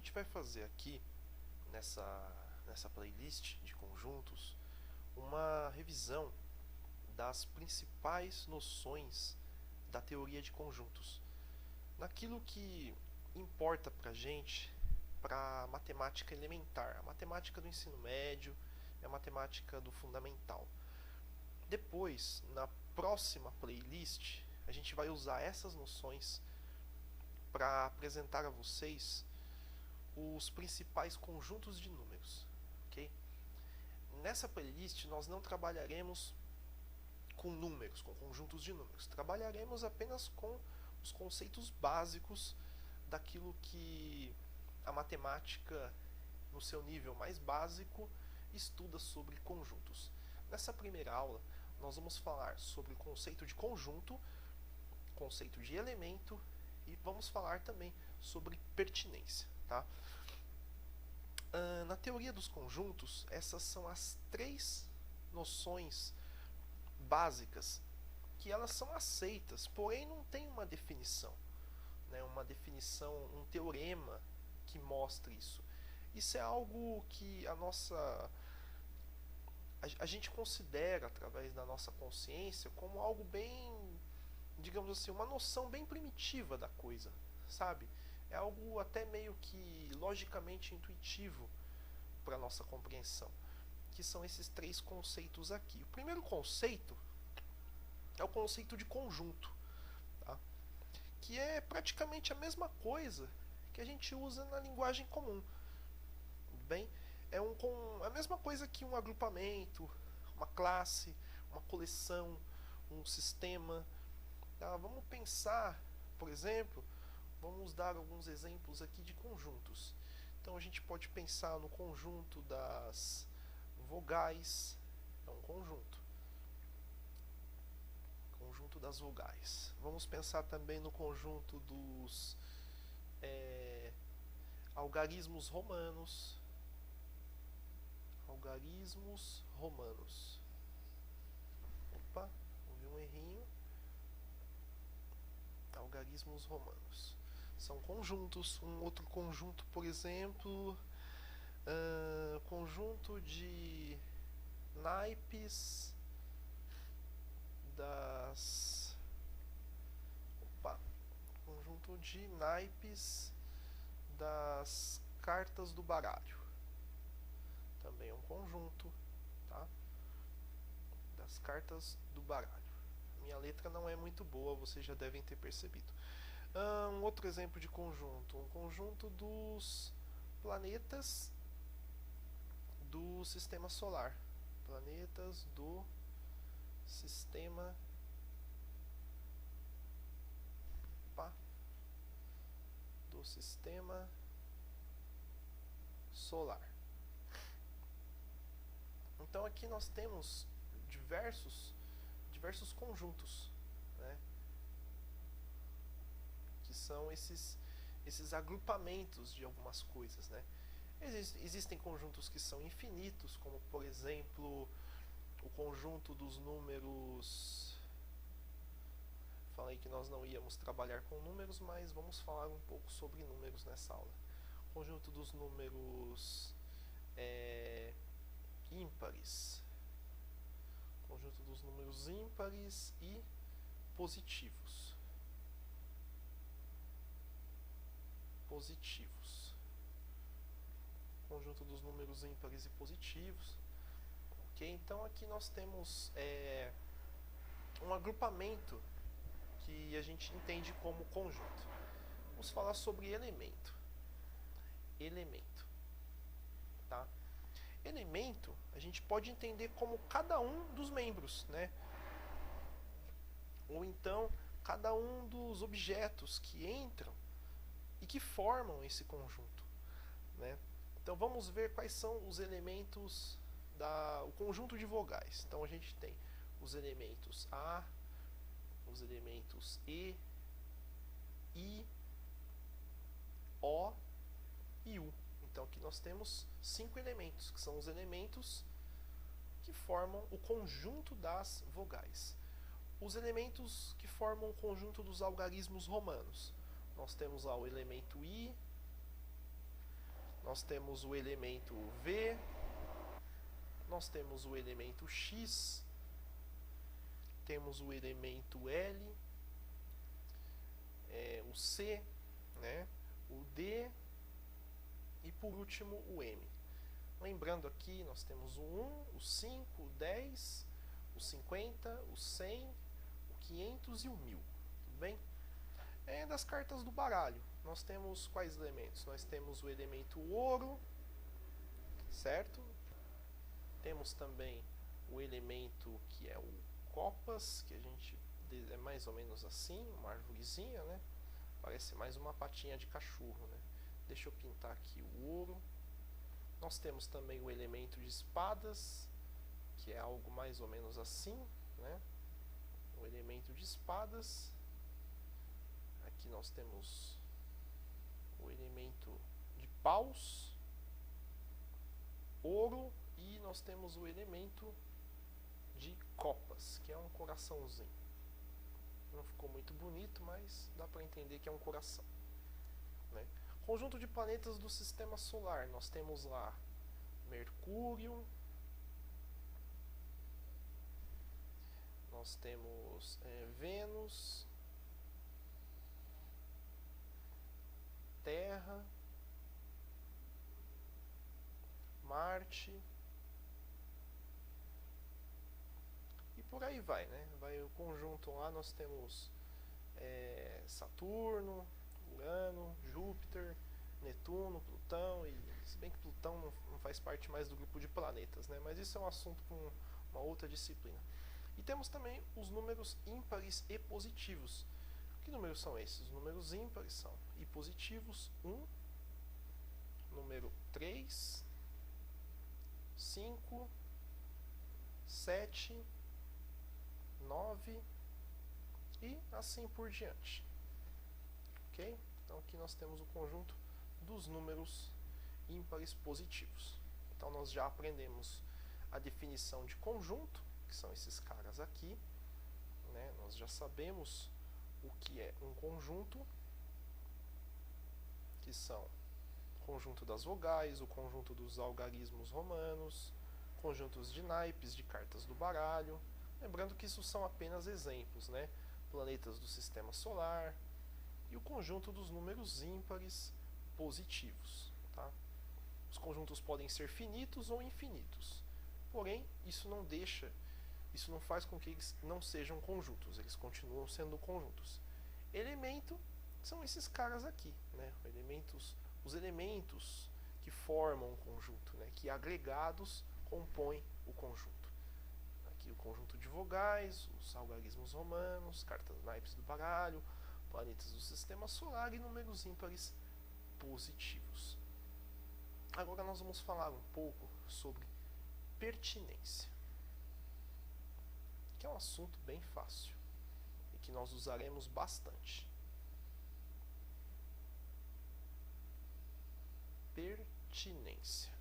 gente vai fazer aqui nessa playlist de conjuntos uma revisão das principais noções da teoria de conjuntos, naquilo que importa pra gente para a matemática elementar, a matemática do ensino médio e a matemática do fundamental. Depois, na próxima playlist, a gente vai usar essas noções para apresentar a vocês os principais conjuntos de números, ok? Nessa playlist nós não trabalharemos com números, com conjuntos de números. Trabalharemos apenas com os conceitos básicos daquilo que a matemática, no seu nível mais básico, estuda sobre conjuntos. Nessa primeira aula, nós vamos falar sobre o conceito de conjunto, conceito de elemento e vamos falar também sobre pertinência. Tá? Na teoria dos conjuntos, essas são as três noções básicas que elas são aceitas, porém não tem uma definição, né? Uma definição, um teorema que mostre isso. Isso é algo que a gente considera através da nossa consciência como algo bem, digamos assim, uma noção bem primitiva da coisa, sabe? É algo até meio que logicamente intuitivo para nossa compreensão, que são esses três conceitos aqui. O primeiro conceito é o conceito de conjunto, tá? Que é praticamente a mesma coisa que a gente usa na linguagem comum. Bem, é a mesma coisa que um agrupamento, uma classe, uma coleção, um sistema. Tá? Vamos pensar, por exemplo, vamos dar alguns exemplos aqui de conjuntos. Então a gente pode pensar no conjunto das vogais, é um conjunto. Conjunto das vogais. Vamos pensar também no conjunto dos algarismos romanos. Algarismos romanos. Opa, houve um errinho. Algarismos romanos. São conjuntos. Um outro conjunto, por exemplo, conjunto de naipes das. Opa! Conjunto de naipes das cartas do baralho. Também é um conjunto, tá? Das cartas do baralho. Minha letra não é muito boa, vocês já devem ter percebido. Um outro exemplo de conjunto, um conjunto dos planetas do sistema solar. Planetas do sistema solar. Então aqui nós temos diversos conjuntos, né? Que são esses agrupamentos de algumas coisas, né? Existem conjuntos que são infinitos, como por exemplo o conjunto dos números. Falei que nós não íamos trabalhar com números, mas vamos falar um pouco sobre números nessa aula. O conjunto dos números ímpares. Conjunto dos números ímpares e positivos. Conjunto dos números ímpares e positivos. Ok, então aqui nós temos um agrupamento que a gente entende como conjunto. Vamos falar sobre elemento. Tá? Elemento a gente pode entender como cada um dos membros, né? Ou então cada um dos objetos que entram e que formam esse conjunto, né? Então vamos ver quais são os elementos o conjunto de vogais. Então a gente tem os elementos A, os elementos E, I, O e U. Então aqui nós temos 5 elementos, que são os elementos que formam o conjunto das vogais. Os elementos que formam o conjunto dos algarismos romanos. Nós temos lá o elemento I, nós temos o elemento V, nós temos o elemento X, temos o elemento L, o C, né, o D e por último o M. Lembrando aqui, nós temos o 1, o 5, o 10, o 50, o 100, o 500 e o 1000. Tudo bem? Das cartas do baralho, nós temos quais elementos? Nós temos o elemento ouro, certo? Temos também o elemento que é o copas, que a gente é mais ou menos assim, uma arvorezinha, né? Parece mais uma patinha de cachorro, né? Deixa eu pintar aqui o ouro. Nós temos também o elemento de espadas, que é algo mais ou menos assim, né? O elemento de espadas. Aqui nós temos o elemento de paus, ouro, e nós temos o elemento de copas, que é um coraçãozinho. Não ficou muito bonito, mas dá para entender que é um coração, né? Conjunto de planetas do sistema solar, nós temos lá Mercúrio, nós temos Vênus, Terra, Marte e por aí vai, né? Vai o conjunto lá, nós temos Saturno, Urano, Júpiter, Netuno, Plutão, e se bem que Plutão não faz parte mais do grupo de planetas, né? Mas isso é um assunto para uma outra disciplina. E temos também os números ímpares e positivos. Que números são esses? Os números ímpares são e positivos 1, número 3, 5, 7, 9 e assim por diante. Ok? Então aqui nós temos o conjunto dos números ímpares positivos. Então nós já aprendemos a definição de conjunto, que são esses caras aqui, né? Nós já sabemos o que é um conjunto, que são o conjunto das vogais, o conjunto dos algarismos romanos, conjuntos de naipes de cartas do baralho. Lembrando que isso são apenas exemplos, né? Planetas do sistema solar e o conjunto dos números ímpares positivos, tá? Os conjuntos podem ser finitos ou infinitos, porém isso não faz com que eles não sejam conjuntos, eles continuam sendo conjuntos. Elemento são esses caras aqui, né? Os elementos que formam um conjunto, né? Que agregados compõem o conjunto. Aqui o conjunto de vogais, os algarismos romanos, cartas naipes do baralho, planetas do sistema solar e números ímpares positivos. Agora nós vamos falar um pouco sobre pertinência, que é um assunto bem fácil e que nós usaremos bastante. Pertinência.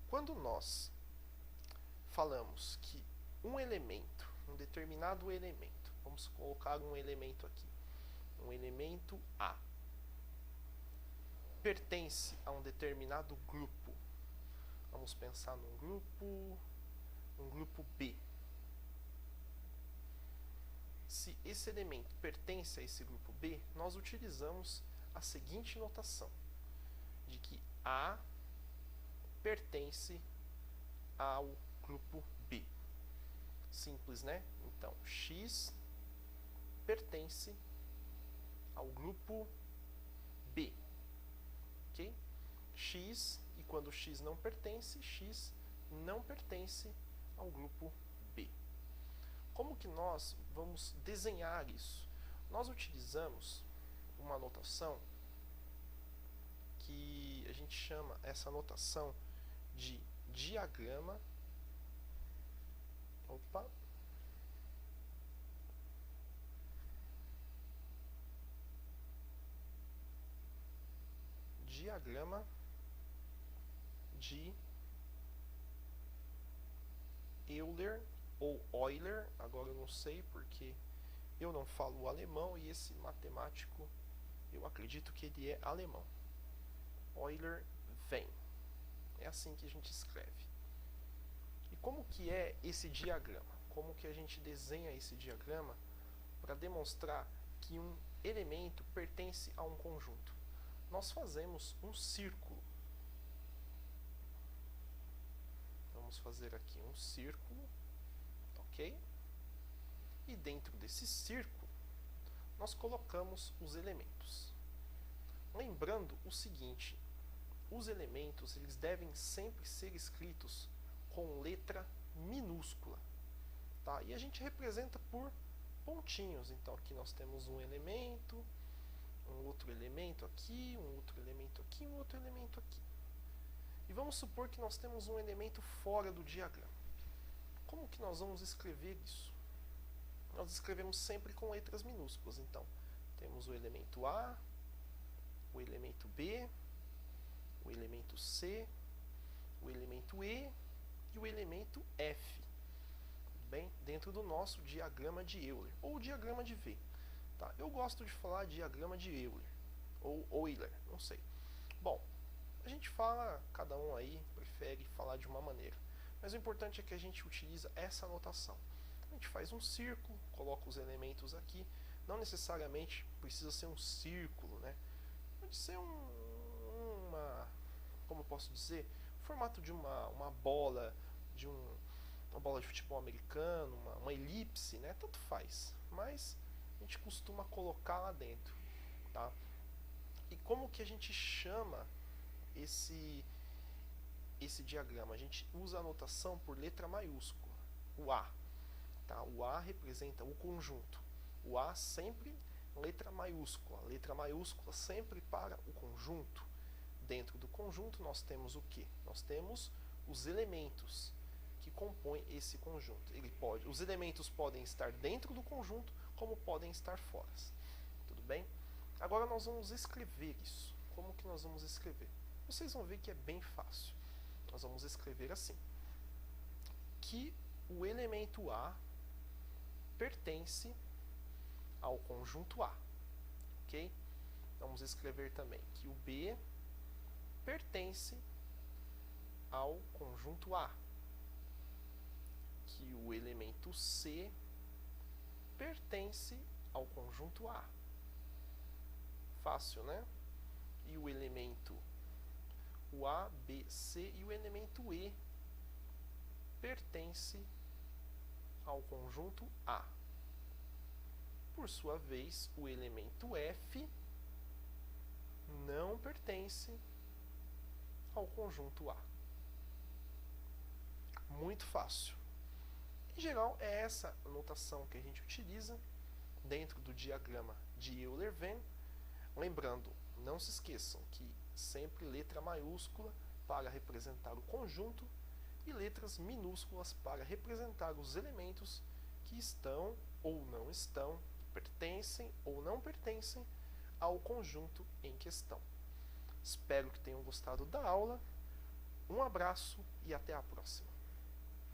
Quando nós falamos que um elemento, um determinado elemento, vamos colocar um elemento aqui, um elemento A, pertence a um determinado grupo. Vamos pensar num grupo B. Se esse elemento pertence a esse grupo B, nós utilizamos a seguinte notação, de que A pertence ao grupo B. Simples, né? Então, X pertence ao grupo B. Ok? X, e quando X não pertence, X não pertence ao grupo B. Como que nós vamos desenhar isso? Nós utilizamos uma notação que a gente chama essa notação de diagrama. Diagrama de Euler ou Euler, agora eu não sei porque eu não falo alemão e esse matemático Eu acredito que ele é alemão. Euler-Venn. É assim que a gente escreve. E como que é esse diagrama? Como que a gente desenha esse diagrama para demonstrar que um elemento pertence a um conjunto? Nós fazemos um círculo. Vamos fazer aqui um círculo, ok? E dentro desse círculo, nós colocamos os elementos. Lembrando o seguinte, os elementos eles devem sempre ser escritos com letra minúscula, tá? E a gente representa por pontinhos. Então aqui nós temos um elemento, um outro elemento aqui, um outro elemento aqui, um outro elemento aqui. E vamos supor que nós temos um elemento fora do diagrama. Como que nós vamos escrever isso? Nós escrevemos sempre com letras minúsculas. Então, temos o elemento A, o elemento B, o elemento C, o elemento E e o elemento F. Bem, dentro do nosso diagrama de Euler, ou diagrama de V. Tá? Eu gosto de falar diagrama de Euler, ou Euler, não sei. Bom, a gente fala, cada um aí prefere falar de uma maneira. Mas o importante é que a gente utiliza essa notação. A gente faz um círculo, coloca os elementos aqui. Não necessariamente precisa ser um círculo, né? Pode ser como eu posso dizer, o formato de uma bola, uma bola de futebol americano, uma elipse, né? Tanto faz. Mas a gente costuma colocar lá dentro, tá? E como que a gente chama esse diagrama? A gente usa a notação por letra maiúscula, o A. Tá? O A representa o conjunto. O A sempre letra maiúscula. Letra maiúscula sempre para o conjunto. Dentro do conjunto nós temos o quê? Nós temos os elementos que compõem esse conjunto. Os elementos podem estar dentro do conjunto, como podem estar fora. Tudo bem? Agora nós vamos escrever isso. Como que nós vamos escrever? Vocês vão ver que é bem fácil. Nós vamos escrever assim: que o elemento A pertence ao conjunto A, ok? Vamos escrever também que o B pertence ao conjunto A, que o elemento C pertence ao conjunto A. Fácil, né? E o elemento o A, B, C e o elemento E pertence ao conjunto A. Por sua vez, o elemento F não pertence ao conjunto A. Muito fácil. Em geral, é essa a notação que a gente utiliza dentro do diagrama de Euler-Venn. Lembrando, não se esqueçam que sempre letra maiúscula para representar o conjunto e letras minúsculas para representar os elementos que estão ou não estão, pertencem ou não pertencem ao conjunto em questão. Espero que tenham gostado da aula. Um abraço e até a próxima.